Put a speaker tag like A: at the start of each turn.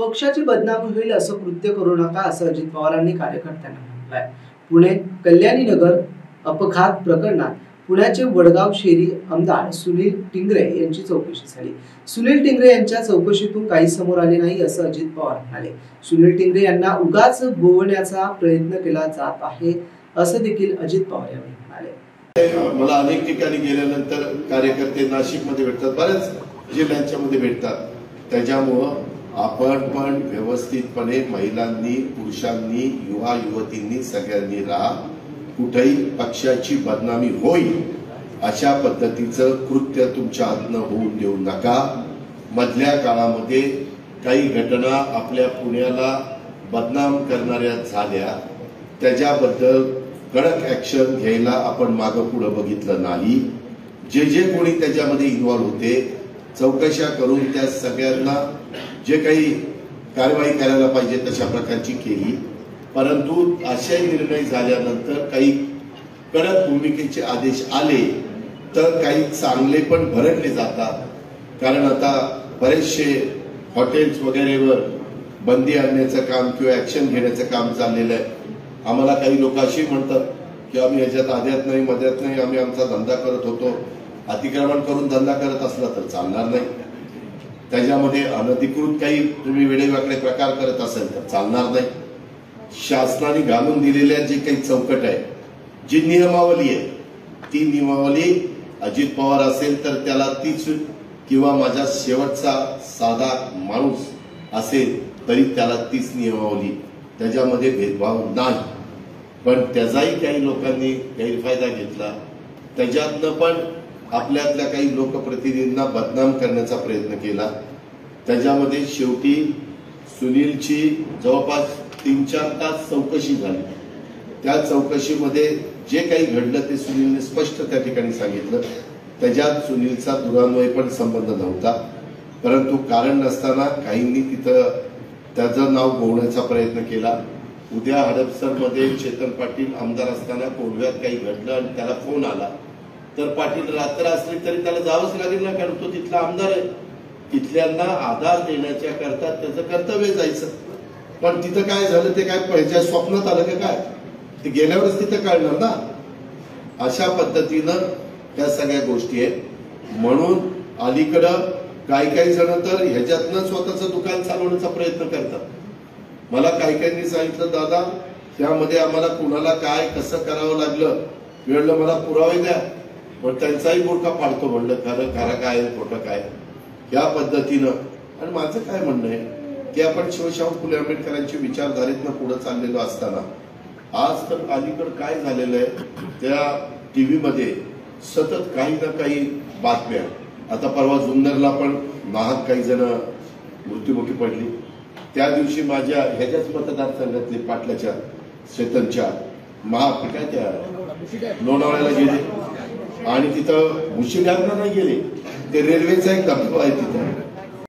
A: पक्षाची बदनामी होईल असं कृत्य करू नका असं अजित पवारांनी कार्यकर्त्यांना म्हटलंय। पुणे कल्याणी नगर अपघात प्रकरणात पुण्याचे वडगाव शेरी आमदार सुनील टिंगरे यांची चौकशी झाली। सुनील टिंगरे यांच्या चौकशीतून काही समोर आले नाही असं अजित पवार म्हणाले। सुनील टिंगरे यांना उगाच गोवण्याचा प्रयत्न केला जात आहे असं देखील अजित पवार यांनी म्हणाले।
B: मला अनेक ठिकाणी गेल्यानंतर कार्यकर्ते नाशिकमध्ये भेटतात, बऱ्याच जिल्ह्यांमध्ये भेटतात। त्याच्यामुळं आपण पण व्यवस्थितपणे महिलांनी, पुरुषांनी, युवा युवतींनी सगळ्यांनी राहा। कुठेही पक्षाची बदनामी होईल अशा पद्धतीचं कृत्य तुमच्या हातनं होऊ देऊ नका। मधल्या काळामध्ये काही घटना आपल्या पुण्याला बदनाम करणाऱ्या झाल्या, त्याच्याबद्दल कडक ऍक्शन घ्यायला आपण मागं पुढे बघितलं नाही। जे कोणी त्याच्यामध्ये इन्व्हॉल्व होते चौकशा करून त्या सगळ्यांना जे काही कारवाई करायला पाहिजे तशा प्रकारची केली, परंतु असे निर्णय झाल्यानंतर काही कडक भूमिकेचे आदेश आले तर काही चांगले पण भरडले जातात। कारण आता बरेचसे हॉटेल्स वगैरेवर बंदी आणण्याचं काम किंवा ऍक्शन घेण्याचं काम चाललेलं आहे। आम्हाला काही लोक अशी म्हणतात की आम्ही याच्यात आद्यात नाही मध्यात नाही, आम्ही आमचा धंदा करत होतो। अतिक्रमण करून धंदा करत असला तर चालणार नाही, त्याच्यामध्ये अनधिकृत काही तुम्ही वेडेवाकडे प्रकार करत असेल तर चालणार नाही। शासनाने घालून दिलेल्या जे काही चौकट आहे, जी नियमावली आहे, ती नियमावली अजित पवार असेल तर त्याला तीच, किंवा माझा शेवटचा साधा माणूस असेल तरी त्याला तीच नियमावली, त्याच्यामध्ये भेदभाव नाही। पण त्याचाही काही लोकांनी गैरफायदा घेतला, त्याच्यातनं पण आपल्यातल्या काही लोकप्रतिनिधींना बदनाम करण्याचा प्रयत्न केला। त्याच्यामध्ये शेवटी सुनीलची जवळपास 3-4 तास चौकशी झाली। त्या चौकशीमध्ये जे काही घडलं ते सुनीलने स्पष्ट त्या ठिकाणी सांगितलं। त्याच्यात सुनीलचा दुरान्वय पण संबंध नव्हता, परंतु कारण नसताना काहींनी तिथं त्याचं नाव गोवण्याचा प्रयत्न केला। उद्या हडपसरमध्ये चेतन पाटील आमदार असताना कोल्ह्यात काही घडलं आणि त्याला फोन आला तर पाटील रात्र असली तरी त्याला जावंच लागेल ना, कारण तो तिथला आमदार आहे। तिथल्यांना आधार देण्याच्या करता त्याचं कर्तव्य जायचं, पण तिथं काय झालं ते काय पहिल्या स्वप्नात आलं का काय, ते गेल्यावरच तिथं कळणार ना। अशा पद्धतीनं त्या सगळ्या गोष्टी आहेत। म्हणून अलीकडं काही जण तर ह्याच्यातनं स्वतःचं दुकान चालवण्याचा प्रयत्न करतात। मला काही सांगितलं, दादा त्यामध्ये आम्हाला कुणाला काय कसं करावं लागलं वेळलं मला पुरावे द्या, पण त्यांचाही बुरखा पाडतो म्हणलं, खरं काय खोटं काय या पद्धतीनं। आणि माझं काय म्हणणं आहे की आपण शिवशाहू फुले आंबेडकरांच्या विचारधारेतनं पुढे चाललेलो असताना आज तर अलीकडं काय झालेलं आहे, त्या टीव्हीमध्ये सतत काही ना काही बातम्या। आता परवा जुन्नरला पण नाहक काही जण मृत्युमुखी पडली। त्या दिवशी माझ्या ह्याच्याच मतदारसंघातले पाटलाच्या चेतनच्या काय त्या लोणावळ्याला गेले आणि तिथं भुशी डॅमला नाही गेले, ते रेल्वेचा एक धबधबा आहे तिथं,